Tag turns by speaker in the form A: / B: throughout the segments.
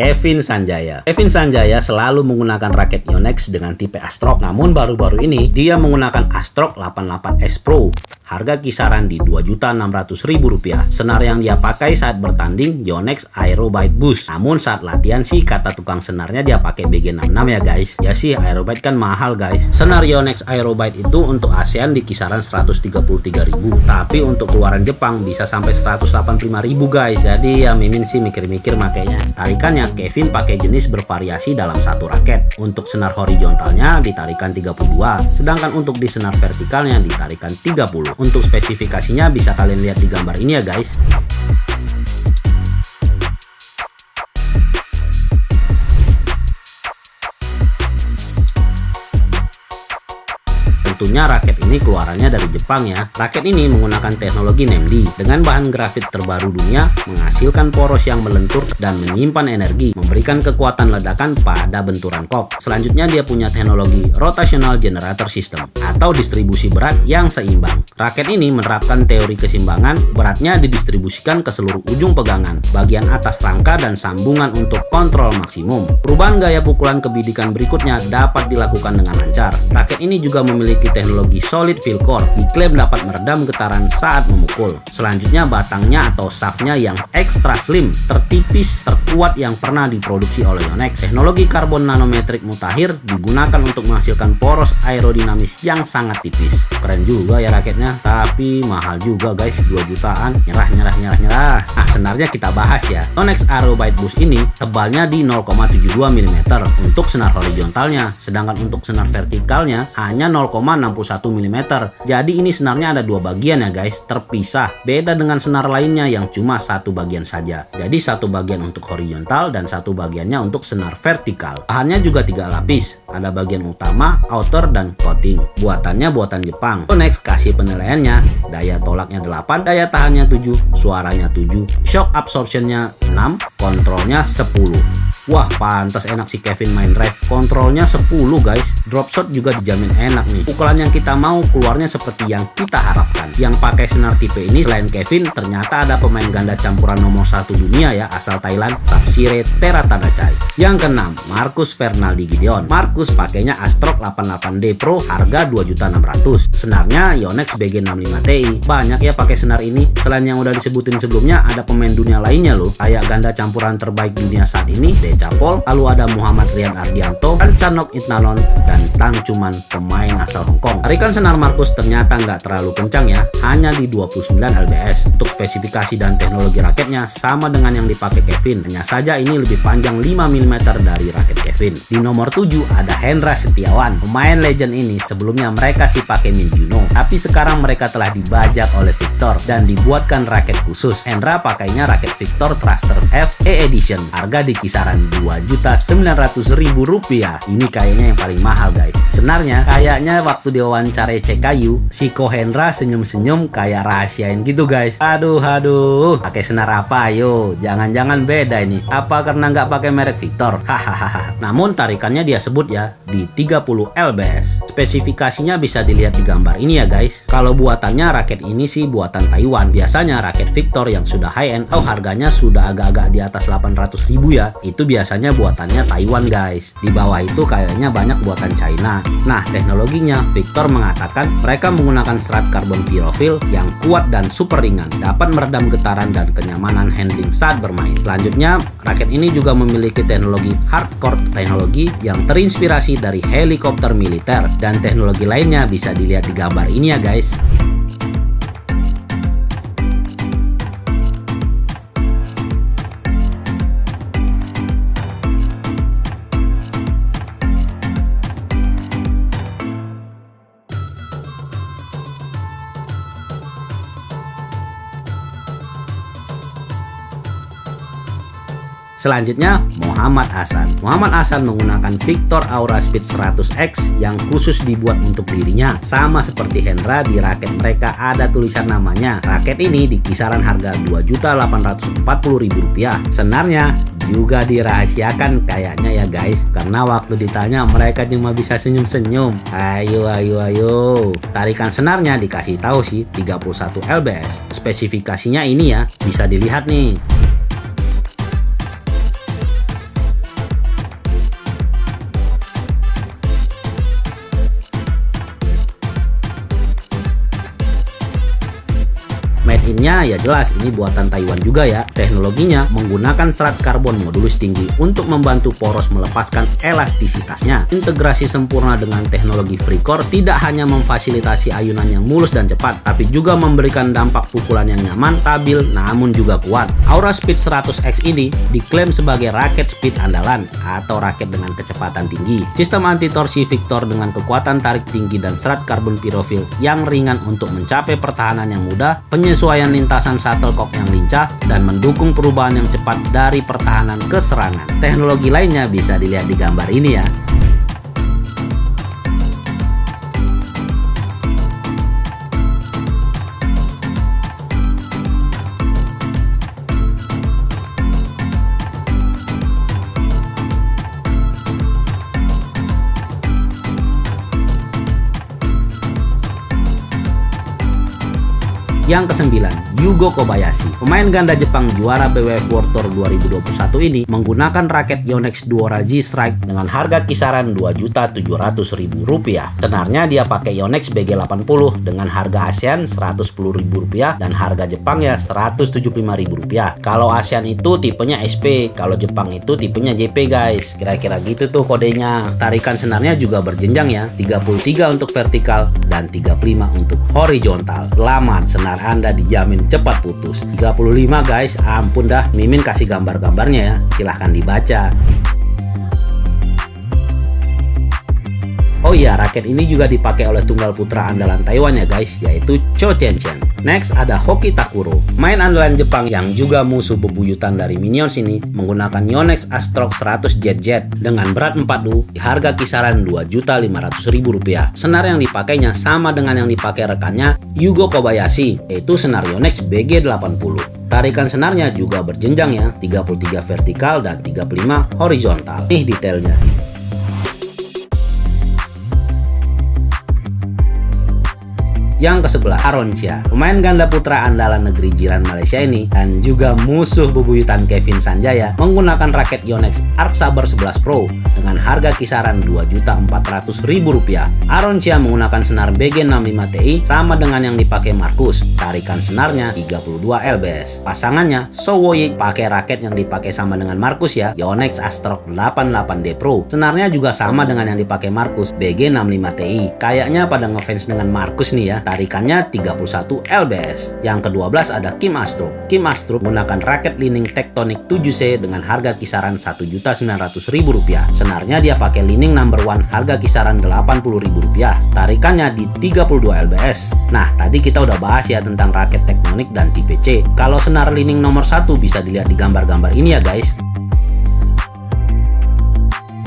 A: Kevin Sanjaya. Kevin Sanjaya selalu menggunakan raket Yonex dengan tipe Astrok. Namun baru-baru ini dia menggunakan Astrok 88S Pro. Harga kisaran di Rp2.600.000. Senar yang dia pakai saat bertanding Yonex Aerobite Boost. Namun saat latihan sih kata tukang senarnya dia pakai BG66 ya guys. Ya sih Aerobite kan mahal guys. Senar Yonex Aerobite itu untuk ASEAN di kisaran 133.000. Tapi untuk keluaran Jepang bisa sampai 185.000 guys. Jadi ya Mimin sih mikir-mikir makanya. Tarikannya Kevin pakai jenis bervariasi dalam satu raket. Untuk senar horizontalnya ditarikan 32. Sedangkan untuk di senar vertikalnya ditarikan 30. Untuk spesifikasinya bisa kalian lihat di gambar ini ya guys. Tentunya raket ini keluarannya dari Jepang ya. Raket ini menggunakan teknologi NEMD dengan bahan grafit terbaru dunia, menghasilkan poros yang melentur dan menyimpan energi, memberikan kekuatan ledakan pada benturan kok. Selanjutnya dia punya teknologi rotational generator system atau distribusi berat yang seimbang. Raket ini menerapkan teori keseimbangan, beratnya didistribusikan ke seluruh ujung pegangan, bagian atas rangka dan sambungan untuk kontrol maksimum. Perubahan gaya pukulan kebidikan berikutnya dapat dilakukan dengan lancar. Raket ini juga memiliki teknologi solid field core, diklaim dapat meredam getaran saat memukul. Selanjutnya batangnya atau shaftnya yang extra slim, tertipis, terkuat yang pernah diproduksi oleh Yonex. Teknologi karbon nanometrik mutakhir digunakan untuk menghasilkan poros aerodinamis yang sangat tipis. Keren juga ya raketnya, tapi mahal juga guys, 2 jutaan. Nyerah. Nah senarnya kita bahas ya. Yonex Aerobite Boost ini tebalnya di 0,72 mm untuk senar horizontalnya, sedangkan untuk senar vertikalnya hanya 0,61 mm. Jadi ini senarnya ada 2 bagian ya guys, terpisah. Beda dengan senar lainnya yang cuma 1 bagian saja. Jadi 1 bagian untuk horizontal dan 1 bagiannya untuk senar vertikal. Bahannya juga 3 lapis. Ada bagian utama, outer, dan coating. Buatannya buatan Jepang. Yonex kasih penilaiannya, daya tolaknya 8, daya tahannya 7, suaranya 7, shock absorptionnya 6, kontrolnya 10. Wah pantas enak si Kevin main drive. Kontrolnya 10 guys. Drop shot juga dijamin enak nih. Pukulan yang kita mau keluarnya seperti yang kita harapkan. Yang pakai senar tipe ini selain Kevin, ternyata ada pemain ganda campuran nomor 1 dunia ya, asal Thailand, Sapsiree Terattanachai. Yang keenam, Marcus Fernaldi Gideon. Marcus pakainya Astrok 88D Pro, harga 2.600.000. Senarnya Yonex BG65 Ti. Banyak ya pakai senar ini. Selain yang udah disebutin sebelumnya, ada pemain dunia lainnya loh, kayak ganda campuran terbaik dunia saat ini, Capol, lalu ada Muhammad Rian Ardianto, Chanok Itnanon, dan Tang Cuman, pemain asal Hong Kong. Tarikan senar Marcus ternyata nggak terlalu kencang ya, hanya di 29 lbs. Untuk spesifikasi dan teknologi raketnya sama dengan yang dipakai Kevin, hanya saja ini lebih panjang 5 mm dari raket Kevin. Di nomor 7 ada Hendra Setiawan. Pemain legend ini sebelumnya mereka sih pakai Mizuno, tapi sekarang mereka telah dibajak oleh Victor dan dibuatkan raket khusus. Hendra pakainya raket Victor Thruster F E Edition, harga di kisaran Rp2.900.000. Ini kayaknya yang paling mahal guys. Senarnya kayaknya waktu diwawancarai CKU, si Ko Hendra senyum-senyum kayak rahasiain gitu guys. Aduh. Pakai senar apa ayo? Jangan-jangan beda ini. Apa karena nggak pakai merek Victor? Hahaha. Namun tarikannya dia sebut ya di 30 lbs. Spesifikasinya bisa dilihat di gambar ini ya guys. Kalau buatannya raket ini sih buatan Taiwan. Biasanya raket Victor yang sudah high end, harganya sudah agak-agak di atas 800.000 ya. Itu biasanya buatannya Taiwan guys. Di bawah itu kayaknya banyak buatan China. Nah teknologinya Victor mengatakan mereka menggunakan serat karbon pirofil yang kuat dan super ringan, dapat meredam getaran dan kenyamanan handling saat bermain. Selanjutnya raket ini juga memiliki teknologi hardcore teknologi yang terinspirasi dari helikopter militer, dan teknologi lainnya bisa dilihat di gambar ini ya guys. Selanjutnya Muhammad Hasan. Muhammad Hasan menggunakan Victor Aura Speed 100X yang khusus dibuat untuk dirinya. Sama seperti Hendra, di raket mereka ada tulisan namanya. Raket ini di kisaran harga Rp2.840.000. Senarnya juga dirahasiakan kayaknya ya guys, karena waktu ditanya mereka cuma bisa senyum-senyum. Ayo. Tarikan senarnya dikasih tahu sih 31 lbs. Spesifikasinya ini ya, bisa dilihat nih. Hasilnya ya jelas ini buatan Taiwan juga ya. Teknologinya menggunakan serat karbon modulus tinggi untuk membantu poros melepaskan elastisitasnya. Integrasi sempurna dengan teknologi FreeCore tidak hanya memfasilitasi ayunan yang mulus dan cepat, tapi juga memberikan dampak pukulan yang nyaman, stabil, namun juga kuat. Aura Speed 100X ini diklaim sebagai raket speed andalan atau raket dengan kecepatan tinggi. Sistem anti-torsi Victor dengan kekuatan tarik tinggi dan serat karbon pirofil yang ringan untuk mencapai pertahanan yang mudah, penyesuaian lintasan shuttlecock yang lincah, dan mendukung perubahan yang cepat dari pertahanan ke serangan. Teknologi lainnya bisa dilihat di gambar ini ya. Yang kesembilan, Yugo Kobayashi. Pemain ganda Jepang juara BWF World Tour 2021 ini menggunakan raket Yonex Duora G-Strike dengan harga kisaran Rp2.700.000. Senarnya dia pakai Yonex BG80 dengan harga ASEAN Rp110.000 dan harga Jepang ya Rp175.000. Kalau ASEAN itu tipenya SP, kalau Jepang itu tipenya JP guys. Kira-kira gitu tuh kodenya. Tarikan senarnya juga berjenjang ya, 33 untuk vertikal dan 35 untuk horizontal. Selamat, senar Anda dijamin cepat putus. 35 guys, ampun dah. Mimin kasih gambar-gambarnya ya, silahkan dibaca. Oh iya, raket ini juga dipakai oleh tunggal putra andalan Taiwan ya guys, yaitu Cho Chen-chen. Next ada Hoki Takuro, main andalan Jepang yang juga musuh bebuyutan dari Minions ini, menggunakan Yonex Astrox 100 Jet dengan berat 4U di harga kisaran Rp2.500.000. Senar yang dipakainya sama dengan yang dipakai rekannya Yugo Kobayashi, yaitu senar Yonex BG80. Tarikan senarnya juga berjenjang ya, 33 vertikal dan 35 horizontal. Nih detailnya. Yang ke-11, Aroncia. Pemain ganda putra andalan negeri jiran Malaysia ini dan juga musuh bebuyutan Kevin Sanjaya menggunakan raket Yonex Arc Saber 11 Pro dengan harga kisaran Rp2.400.000. Aroncia menggunakan senar BG65 Ti sama dengan yang dipakai Marcus. Tarikan senarnya 32 lbs. Pasangannya Sowoyi pakai raket yang dipakai sama dengan Marcus ya, Yonex Astrox 88D Pro. Senarnya juga sama dengan yang dipakai Marcus, BG65 Ti. Kayaknya pada ngefans dengan Marcus nih ya. Tarikannya 31 lbs. Yang ke-12 ada Kim Astrup. Kim Astrup menggunakan raket Li-Ning Tectonic 7C dengan harga kisaran Rp1.900.000. Senarnya dia pakai Li-Ning number 1 harga kisaran Rp80.000. Tarikannya di 32 lbs. Nah, tadi kita udah bahas ya tentang raket tektonik dan tipe C. Kalau senar Li-Ning nomor 1 bisa dilihat di gambar-gambar ini ya guys.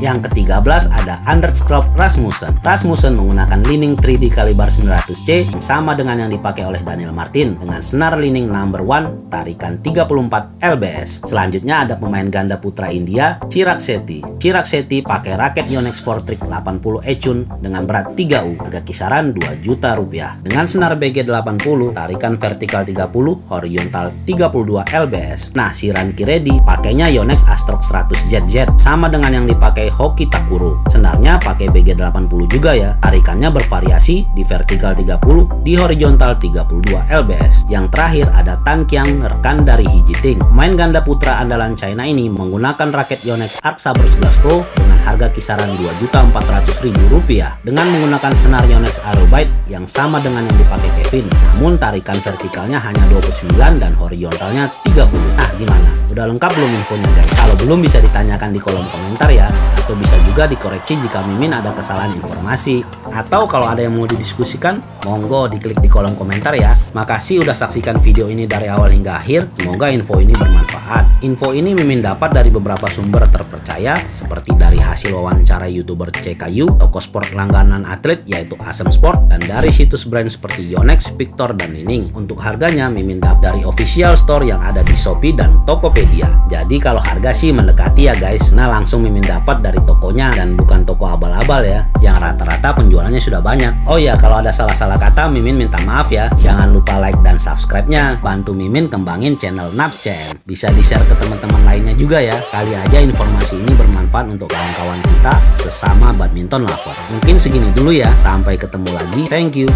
A: Yang ke-13 ada Anders Krop Rasmussen. Rasmussen menggunakan Li-Ning 3D kaliber 900C yang sama dengan yang dipakai oleh Daniel Martin dengan senar Li-Ning number 1 tarikan 34 lbs. Selanjutnya ada pemain ganda putra India, Chirag Shetty. Chirag Shetty pakai raket Yonex Fortrick 80 Echun dengan berat 3U, harga kisaran Rp2 juta. Dengan senar BG80, tarikan vertikal 30, horizontal 32 lbs. Nah, si Ranki Reddy pakainya Yonex Astrox 100 Jet sama dengan yang dipakai Hoki Takuro. Senarnya pakai BG80 juga ya. Tarikannya bervariasi di vertikal 30, di horizontal 32 lbs. Yang terakhir ada Tan Qiang, rekan dari Hijiting. Pemain ganda putra andalan China ini menggunakan raket Yonex Arc Saber 11 Pro dengan harga kisaran Rp2.400.000 dengan menggunakan senar Yonex Aerobite yang sama dengan yang dipakai Kevin. Namun tarikan vertikalnya hanya 29 dan horizontalnya 30. Nah, gimana? Udah lengkap belum infonya guys? Kalau belum bisa ditanyakan di kolom komentar ya. Atau bisa juga dikoreksi jika Mimin ada kesalahan informasi. Atau kalau ada yang mau didiskusikan, monggo diklik di kolom komentar ya. Makasih udah saksikan video ini dari awal hingga akhir. Semoga info ini bermanfaat. Info ini Mimin dapat dari beberapa sumber terpercaya seperti dari hasil wawancara YouTuber CKU, toko sport langganan atlet yaitu Asem Sport, dan dari situs brand seperti Yonex, Victor, dan Li-Ning. Untuk harganya Mimin dapat dari official store yang ada di Shopee dan Tokopedia. Jadi kalau harga sih mendekati ya guys. Nah, langsung Mimin dapat dari tokonya dan bukan toko abal-abal ya, yang rata-rata penjualannya sudah banyak. Oh ya, kalau ada salah-salah kata Mimin minta maaf ya. Jangan lupa like dan subscribe-nya. Bantu Mimin kembangin channel Napchen. Bisa di-share ke teman-teman lainnya juga ya. Kali aja informasi ini bermanfaat untuk kawan-kawan kita sesama badminton lover. Mungkin segini dulu ya. Sampai ketemu lagi. Thank you.